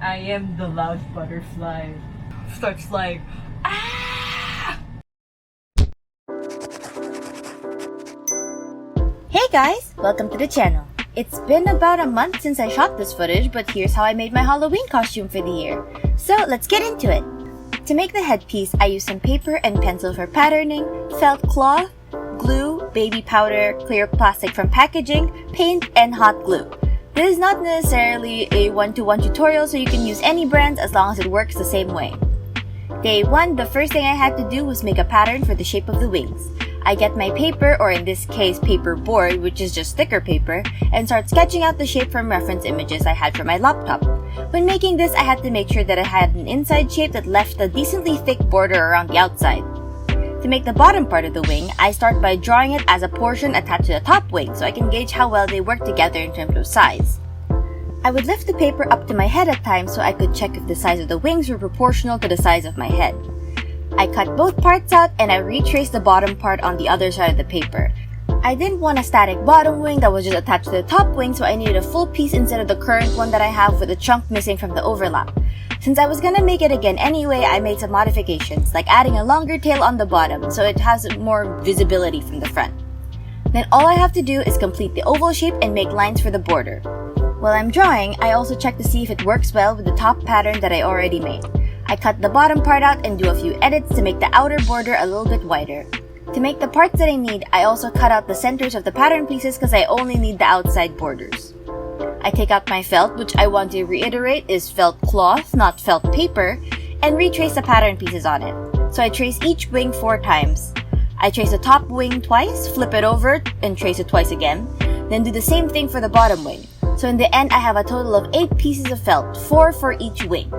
I am the loud butterfly. Starts like, ah! Hey guys! Welcome to the channel. It's been about a month since I shot this footage, but here's how I made my Halloween costume for the year. So let's get into it. To make the headpiece, I used some paper and pencil for patterning, felt cloth, glue, baby powder, clear plastic from packaging, paint, and hot glue. This is not necessarily a one-to-one tutorial, so you can use any brands as long as it works the same way. Day 1, the first thing I had to do was make a pattern for the shape of the wings. I get my paper, or in this case paper board, which is just thicker paper, and start sketching out the shape from reference images I had from my laptop. When making this, I had to make sure that it had an inside shape that left a decently thick border around the outside. To make the bottom part of the wing, I start by drawing it as a portion attached to the top wing so I can gauge how well they work together in terms of size. I would lift the paper up to my head at times so I could check if the size of the wings were proportional to the size of my head. I cut both parts out and I retraced the bottom part on the other side of the paper. I didn't want a static bottom wing that was just attached to the top wing, so I needed a full piece instead of the current one that I have with a chunk missing from the overlap. Since I was gonna make it again anyway, I made some modifications, like adding a longer tail on the bottom so it has more visibility from the front. Then all I have to do is complete the oval shape and make lines for the border. While I'm drawing, I also check to see if it works well with the top pattern that I already made. I cut the bottom part out and do a few edits to make the outer border a little bit wider. To make the parts that I need, I also cut out the centers of the pattern pieces because I only need the outside borders. I take out my felt, which I want to reiterate is felt cloth, not felt paper, and retrace the pattern pieces on it. So I trace each wing 4 times. I trace the top wing twice, flip it over, and trace it twice again. Then do the same thing for the bottom wing. So in the end, I have a total of 8 pieces of felt, 4 for each wing.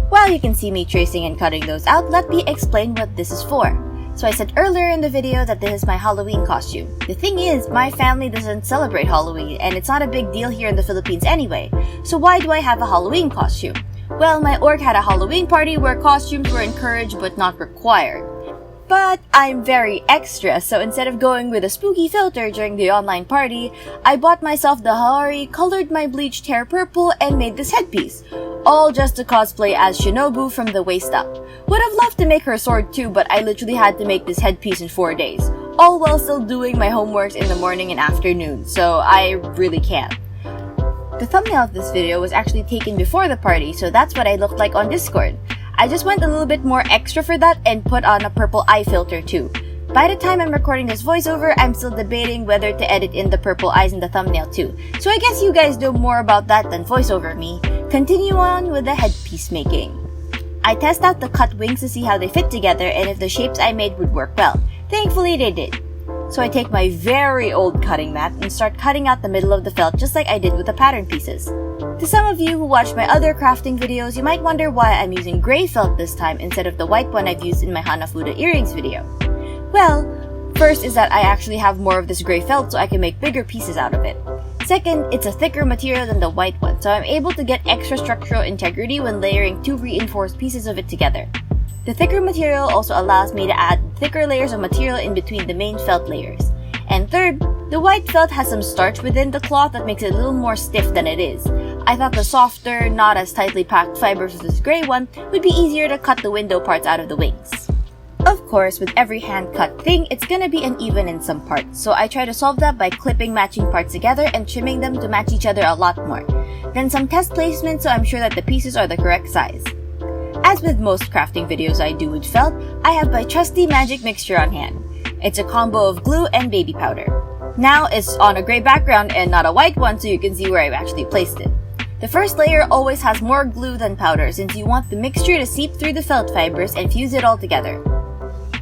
While you can see me tracing and cutting those out, let me explain what this is for. So I said earlier in the video that this is my Halloween costume. The thing is, my family doesn't celebrate Halloween, and it's not a big deal here in the Philippines anyway. So why do I have a Halloween costume? Well, my org had a Halloween party where costumes were encouraged but not required. But I'm very extra, so instead of going with a spooky filter during the online party, I bought myself the Haori, colored my bleached hair purple, and made this headpiece. All just to cosplay as Shinobu from the waist up. Would have loved to make her sword too, but I literally had to make this headpiece in 4 days. All while still doing my homeworks in the morning and afternoon, so I really can't. The thumbnail of this video was actually taken before the party, so that's what I looked like on Discord. I just went a little bit more extra for that and put on a purple eye filter too. By the time I'm recording this voiceover, I'm still debating whether to edit in the purple eyes in the thumbnail too. So I guess you guys know more about that than voiceover me. Continue on with the headpiece making. I test out the cut wings to see how they fit together and if the shapes I made would work well. Thankfully they did. So I take my very old cutting mat and start cutting out the middle of the felt just like I did with the pattern pieces. To some of you who watch my other crafting videos, you might wonder why I'm using gray felt this time instead of the white one I've used in my Hanafuda earrings video. Well, first is that I actually have more of this gray felt so I can make bigger pieces out of it. Second, it's a thicker material than the white one, so I'm able to get extra structural integrity when layering 2 reinforced pieces of it together. The thicker material also allows me to add thicker layers of material in between the main felt layers. And third, the white felt has some starch within the cloth that makes it a little more stiff than it is. I thought the softer, not as tightly packed fibers of this gray one would be easier to cut the window parts out of the wings. Of course, with every hand-cut thing, it's gonna be uneven in some parts, so I try to solve that by clipping matching parts together and trimming them to match each other a lot more. Then some test placement so I'm sure that the pieces are the correct size. As with most crafting videos I do with felt, I have my trusty magic mixture on hand. It's a combo of glue and baby powder. Now it's on a gray background and not a white one so you can see where I've actually placed it. The first layer always has more glue than powder since you want the mixture to seep through the felt fibers and fuse it all together.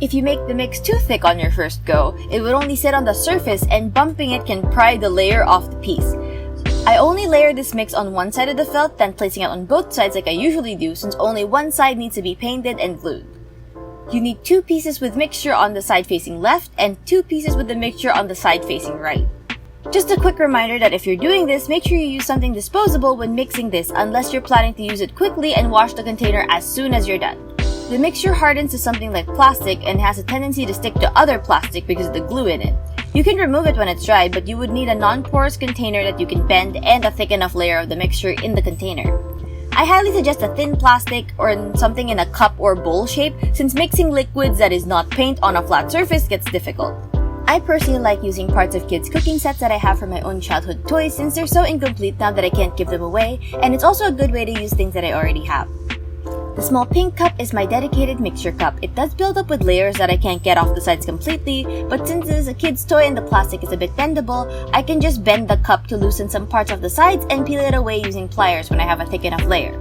If you make the mix too thick on your first go, it would only sit on the surface and bumping it can pry the layer off the piece. I only layer this mix on one side of the felt, then placing it on both sides like I usually do since only one side needs to be painted and glued. You need 2 pieces with mixture on the side facing left and 2 pieces with the mixture on the side facing right. Just a quick reminder that if you're doing this, make sure you use something disposable when mixing this unless you're planning to use it quickly and wash the container as soon as you're done. The mixture hardens to something like plastic and has a tendency to stick to other plastic because of the glue in it. You can remove it when it's dry, but you would need a non-porous container that you can bend and a thick enough layer of the mixture in the container. I highly suggest a thin plastic or something in a cup or bowl shape since mixing liquids that is not paint on a flat surface gets difficult. I personally like using parts of kids' cooking sets that I have from my own childhood toys since they're so incomplete now that I can't give them away, and it's also a good way to use things that I already have. The small pink cup is my dedicated mixture cup. It does build up with layers that I can't get off the sides completely, but since it is a kid's toy and the plastic is a bit bendable, I can just bend the cup to loosen some parts of the sides and peel it away using pliers when I have a thick enough layer.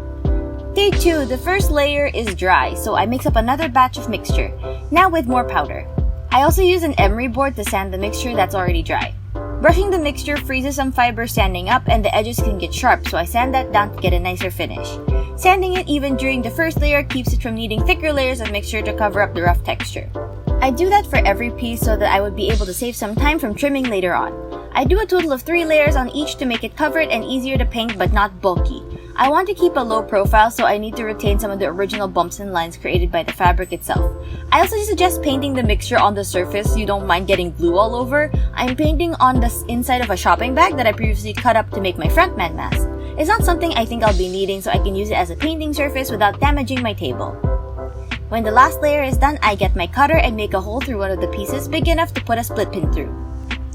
Day 2, the first layer is dry, so I mix up another batch of mixture, now with more powder. I also use an emery board to sand the mixture that's already dry. Brushing the mixture freezes some fibers standing up and the edges can get sharp, so I sand that down to get a nicer finish. Sanding it even during the first layer keeps it from needing thicker layers of mixture to cover up the rough texture. I do that for every piece so that I would be able to save some time from trimming later on. I do a total of 3 layers on each to make it covered and easier to paint but not bulky. I want to keep a low profile, so I need to retain some of the original bumps and lines created by the fabric itself. I also suggest painting the mixture on the surface so you don't mind getting glue all over. I'm painting on the inside of a shopping bag that I previously cut up to make my frontman mask. It's not something I think I'll be needing, so I can use it as a painting surface without damaging my table. When the last layer is done, I get my cutter and make a hole through one of the pieces big enough to put a split pin through.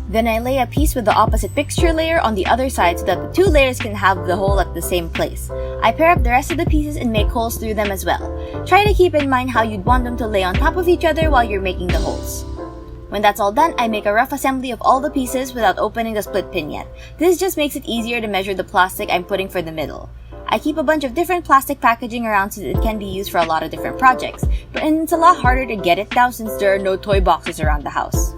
Then I lay a piece with the opposite mixture layer on the other side so that the 2 layers can have the hole at the same place. I pair up the rest of the pieces and make holes through them as well. Try to keep in mind how you'd want them to lay on top of each other while you're making the holes. When that's all done, I make a rough assembly of all the pieces without opening the split pin yet. This just makes it easier to measure the plastic I'm putting for the middle. I keep a bunch of different plastic packaging around so that it can be used for a lot of different projects, but it's a lot harder to get it now since there are no toy boxes around the house.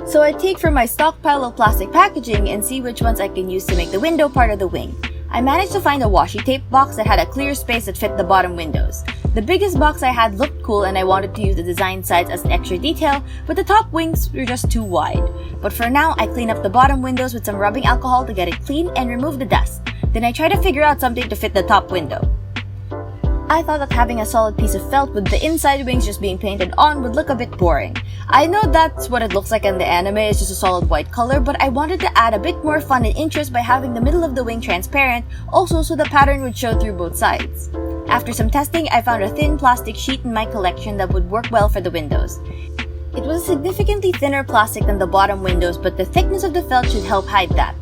So I take from my stockpile of plastic packaging and see which ones I can use to make the window part of the wing. I managed to find a washi tape box that had a clear space that fit the bottom windows. The biggest box I had looked cool and I wanted to use the design sides as an extra detail, but the top wings were just too wide. But for now, I clean up the bottom windows with some rubbing alcohol to get it clean and remove the dust. Then I try to figure out something to fit the top window. I thought that having a solid piece of felt with the inside wings just being painted on would look a bit boring. I know that's what it looks like in the anime, it's just a solid white color, but I wanted to add a bit more fun and interest by having the middle of the wing transparent, also so the pattern would show through both sides. After some testing, I found a thin plastic sheet in my collection that would work well for the windows. It was a significantly thinner plastic than the bottom windows, but the thickness of the felt should help hide that.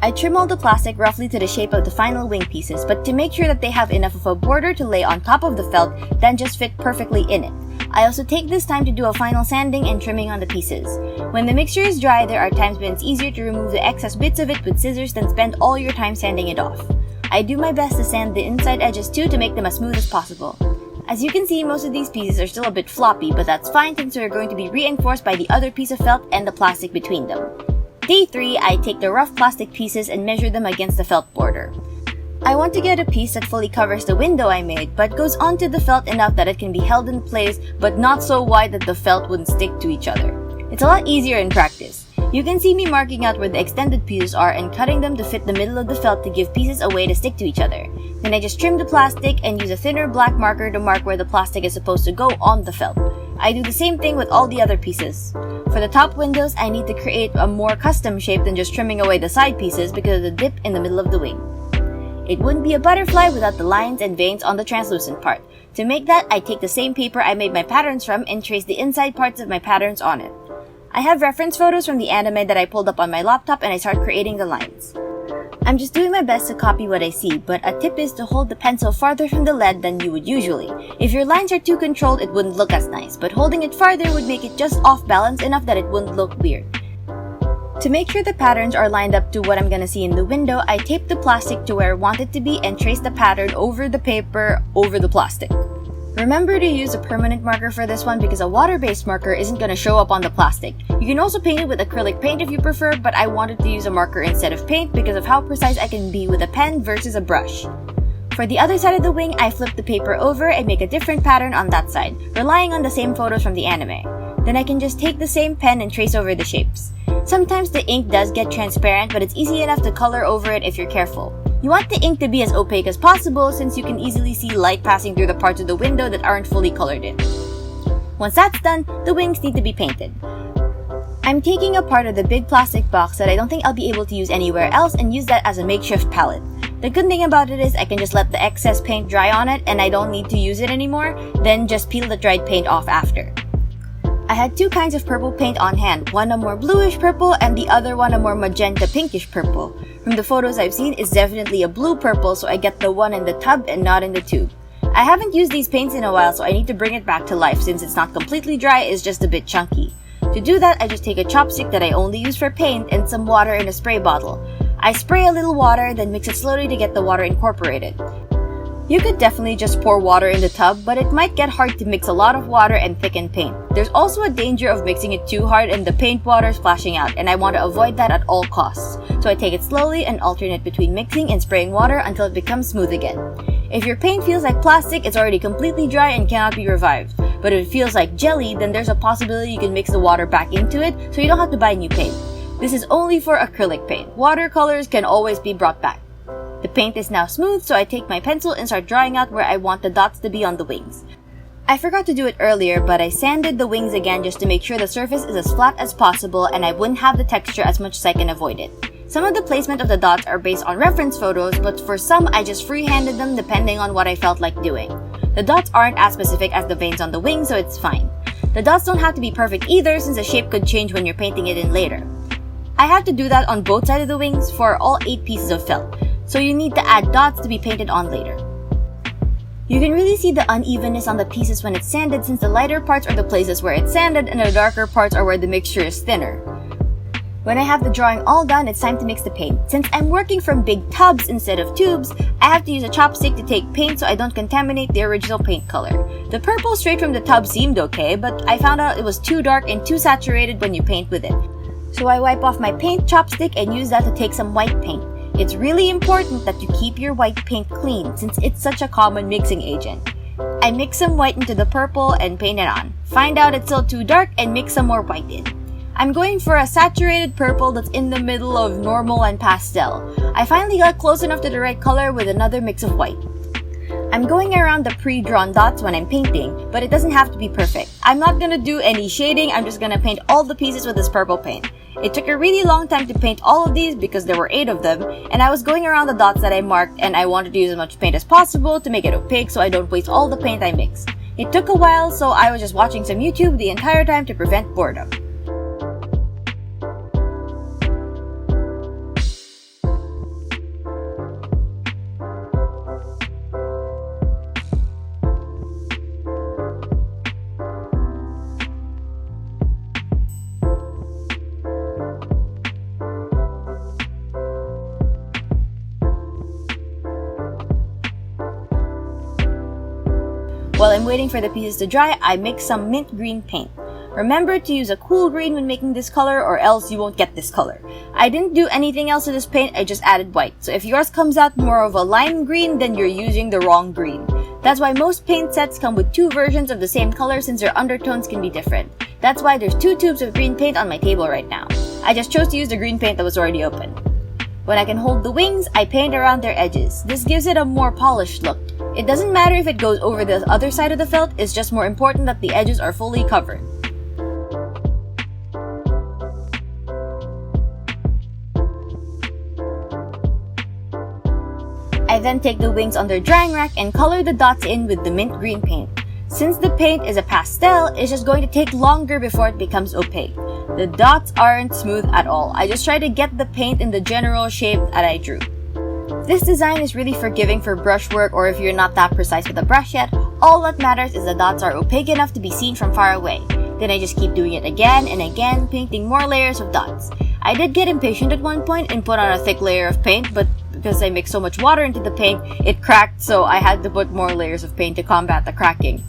I trim all the plastic roughly to the shape of the final wing pieces, but to make sure that they have enough of a border to lay on top of the felt, then just fit perfectly in it. I also take this time to do a final sanding and trimming on the pieces. When the mixture is dry, there are times when it's easier to remove the excess bits of it with scissors than spend all your time sanding it off. I do my best to sand the inside edges too to make them as smooth as possible. As you can see, most of these pieces are still a bit floppy, but that's fine since they're going to be reinforced by the other piece of felt and the plastic between them. Day 3, I take the rough plastic pieces and measure them against the felt border. I want to get a piece that fully covers the window I made, but goes onto the felt enough that it can be held in place, but not so wide that the felt wouldn't stick to each other. It's a lot easier in practice. You can see me marking out where the extended pieces are and cutting them to fit the middle of the felt to give pieces a way to stick to each other. Then I just trim the plastic and use a thinner black marker to mark where the plastic is supposed to go on the felt. I do the same thing with all the other pieces. For the top windows, I need to create a more custom shape than just trimming away the side pieces because of the dip in the middle of the wing. It wouldn't be a butterfly without the lines and veins on the translucent part. To make that, I take the same paper I made my patterns from and trace the inside parts of my patterns on it. I have reference photos from the anime that I pulled up on my laptop and I start creating the lines. I'm just doing my best to copy what I see, but a tip is to hold the pencil farther from the lead than you would usually. If your lines are too controlled, it wouldn't look as nice, but holding it farther would make it just off balance enough that it wouldn't look weird. To make sure the patterns are lined up to what I'm gonna see in the window, I tape the plastic to where I want it to be and trace the pattern over the paper over the plastic. Remember to use a permanent marker for this one because a water-based marker isn't gonna show up on the plastic. You can also paint it with acrylic paint if you prefer, but I wanted to use a marker instead of paint because of how precise I can be with a pen versus a brush. For the other side of the wing, I flip the paper over and make a different pattern on that side, relying on the same photos from the anime. Then I can just take the same pen and trace over the shapes. Sometimes the ink does get transparent, but it's easy enough to color over it if you're careful. You want the ink to be as opaque as possible since you can easily see light passing through the parts of the window that aren't fully colored in. Once that's done, the wings need to be painted. I'm taking a part of the big plastic box that I don't think I'll be able to use anywhere else and use that as a makeshift palette. The good thing about it is I can just let the excess paint dry on it and I don't need to use it anymore, then just peel the dried paint off after. I had two kinds of purple paint on hand, one a more bluish purple and the other one a more magenta pinkish purple. From the photos I've seen, it's definitely a blue purple, so I get the one in the tub and not in the tube. I haven't used these paints in a while, so I need to bring it back to life since it's not completely dry, it's just a bit chunky. To do that, I just take a chopstick that I only use for paint and some water in a spray bottle. I spray a little water, then mix it slowly to get the water incorporated. You could definitely just pour water in the tub, but it might get hard to mix a lot of water and thicken paint. There's also a danger of mixing it too hard and the paint water splashing out, and I want to avoid that at all costs. So I take it slowly and alternate between mixing and spraying water until it becomes smooth again. If your paint feels like plastic, it's already completely dry and cannot be revived. But if it feels like jelly, then there's a possibility you can mix the water back into it, so you don't have to buy new paint. This is only for acrylic paint. Watercolors can always be brought back. The paint is now smooth, so I take my pencil and start drawing out where I want the dots to be on the wings. I forgot to do it earlier, but I sanded the wings again just to make sure the surface is as flat as possible and I wouldn't have the texture as much as I can avoid it. Some of the placement of the dots are based on reference photos, but for some I just freehanded them depending on what I felt like doing. The dots aren't as specific as the veins on the wings, so it's fine. The dots don't have to be perfect either since the shape could change when you're painting it in later. I had to do that on both sides of the wings for all 8 pieces of felt, so you need to add dots to be painted on later. You can really see the unevenness on the pieces when it's sanded since the lighter parts are the places where it's sanded and the darker parts are where the mixture is thinner. When I have the drawing all done, it's time to mix the paint. Since I'm working from big tubs instead of tubes, I have to use a chopstick to take paint so I don't contaminate the original paint color. The purple straight from the tub seemed okay, but I found out it was too dark and too saturated when you paint with it. So I wipe off my paint chopstick and use that to take some white paint. It's really important that you keep your white paint clean since it's such a common mixing agent. I mix some white into the purple and paint it on. Find out it's still too dark and mix some more white in. I'm going for a saturated purple that's in the middle of normal and pastel. I finally got close enough to the right color with another mix of white. I'm going around the pre-drawn dots when I'm painting, but it doesn't have to be perfect. I'm not gonna do any shading, I'm just gonna paint all the pieces with this purple paint. It took a really long time to paint all of these because there were 8 of them, and I was going around the dots that I marked and I wanted to use as much paint as possible to make it opaque so I don't waste all the paint I mix. It took a while, so I was just watching some YouTube the entire time to prevent boredom. While I'm waiting for the pieces to dry, I mix some mint green paint. Remember to use a cool green when making this color or else you won't get this color. I didn't do anything else to this paint, I just added white. So if yours comes out more of a lime green, then you're using the wrong green. That's why most paint sets come with 2 versions of the same color since their undertones can be different. That's why there's 2 tubes of green paint on my table right now. I just chose to use the green paint that was already open. When I can hold the wings, I paint around their edges. This gives it a more polished look. It doesn't matter if it goes over the other side of the felt, it's just more important that the edges are fully covered. I then take the wings on their drying rack and color the dots in with the mint green paint. Since the paint is a pastel, it's just going to take longer before it becomes opaque. The dots aren't smooth at all. I just try to get the paint in the general shape that I drew. This design is really forgiving for brushwork or if you're not that precise with a brush yet. All that matters is the dots are opaque enough to be seen from far away. Then I just keep doing it again and again, painting more layers of dots. I did get impatient at one point and put on a thick layer of paint, but because I mixed so much water into the paint, it cracked, so I had to put more layers of paint to combat the cracking.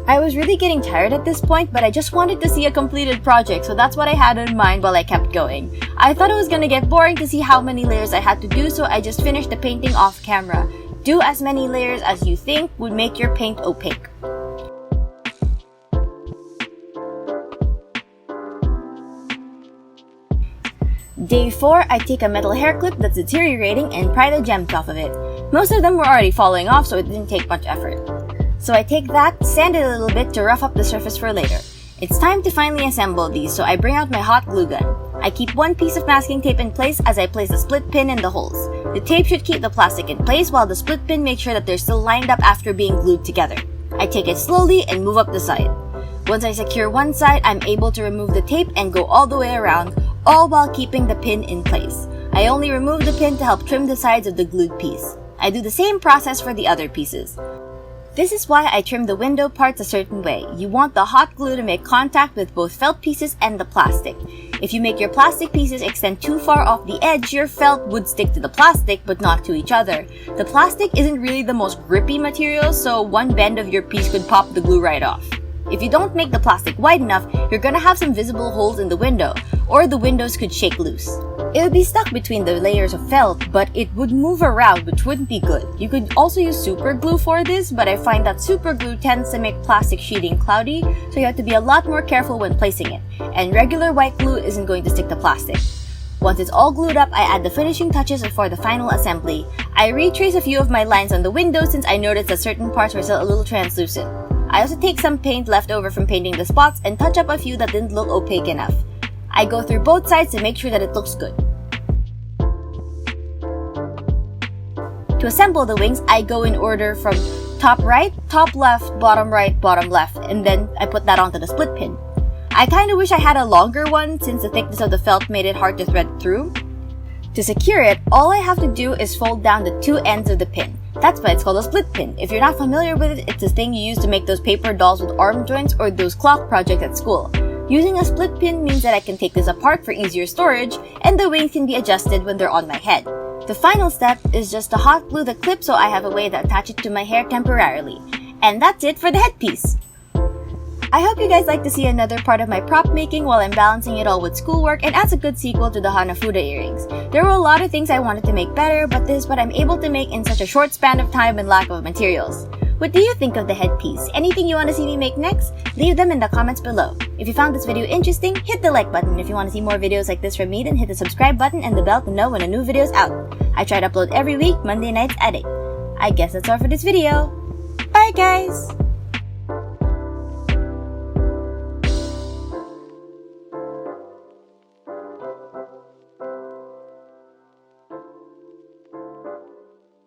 I was really getting tired at this point, but I just wanted to see a completed project, so that's what I had in mind while I kept going. I thought it was gonna get boring to see how many layers I had to do, so I just finished the painting off camera. Do as many layers as you think would make your paint opaque. Day 4, I take a metal hair clip that's deteriorating and pry the gems off of it. Most of them were already falling off, so it didn't take much effort. So I take that, sand it a little bit to rough up the surface for later. It's time to finally assemble these, so I bring out my hot glue gun. I keep one piece of masking tape in place as I place a split pin in the holes. The tape should keep the plastic in place while the split pin makes sure that they're still lined up after being glued together. I take it slowly and move up the side. Once I secure one side, I'm able to remove the tape and go all the way around, all while keeping the pin in place. I only remove the pin to help trim the sides of the glued piece. I do the same process for the other pieces. This is why I trim the window parts a certain way. You want the hot glue to make contact with both felt pieces and the plastic. If you make your plastic pieces extend too far off the edge, your felt would stick to the plastic but not to each other. The plastic isn't really the most grippy material, so one bend of your piece could pop the glue right off. If you don't make the plastic wide enough, you're gonna have some visible holes in the window, or the windows could shake loose. It would be stuck between the layers of felt, but it would move around, which wouldn't be good. You could also use super glue for this, but I find that super glue tends to make plastic sheeting cloudy, so you have to be a lot more careful when placing it, and regular white glue isn't going to stick to plastic. Once it's all glued up, I add the finishing touches for the final assembly. I retrace a few of my lines on the window since I noticed that certain parts were still a little translucent. I also take some paint left over from painting the spots and touch up a few that didn't look opaque enough. I go through both sides to make sure that it looks good. To assemble the wings, I go in order from top right, top left, bottom right, bottom left, and then I put that onto the split pin. I kinda wish I had a longer one since the thickness of the felt made it hard to thread through. To secure it, all I have to do is fold down the two ends of the pin. That's why it's called a split pin. If you're not familiar with it, it's the thing you use to make those paper dolls with arm joints or those clock projects at school. Using a split pin means that I can take this apart for easier storage, and the wings can be adjusted when they're on my head. The final step is just to hot glue the clip so I have a way to attach it to my hair temporarily. And that's it for the headpiece! I hope you guys like to see another part of my prop making while I'm balancing it all with schoolwork and as a good sequel to the Hanafuda earrings. There were a lot of things I wanted to make better, but this is what I'm able to make in such a short span of time and lack of materials. What do you think of the headpiece? Anything you want to see me make next? Leave them in the comments below. If you found this video interesting, hit the like button. If you want to see more videos like this from me, then hit the subscribe button and the bell to know when a new video is out. I try to upload every week, Monday nights at 8. I guess that's all for this video. Bye guys!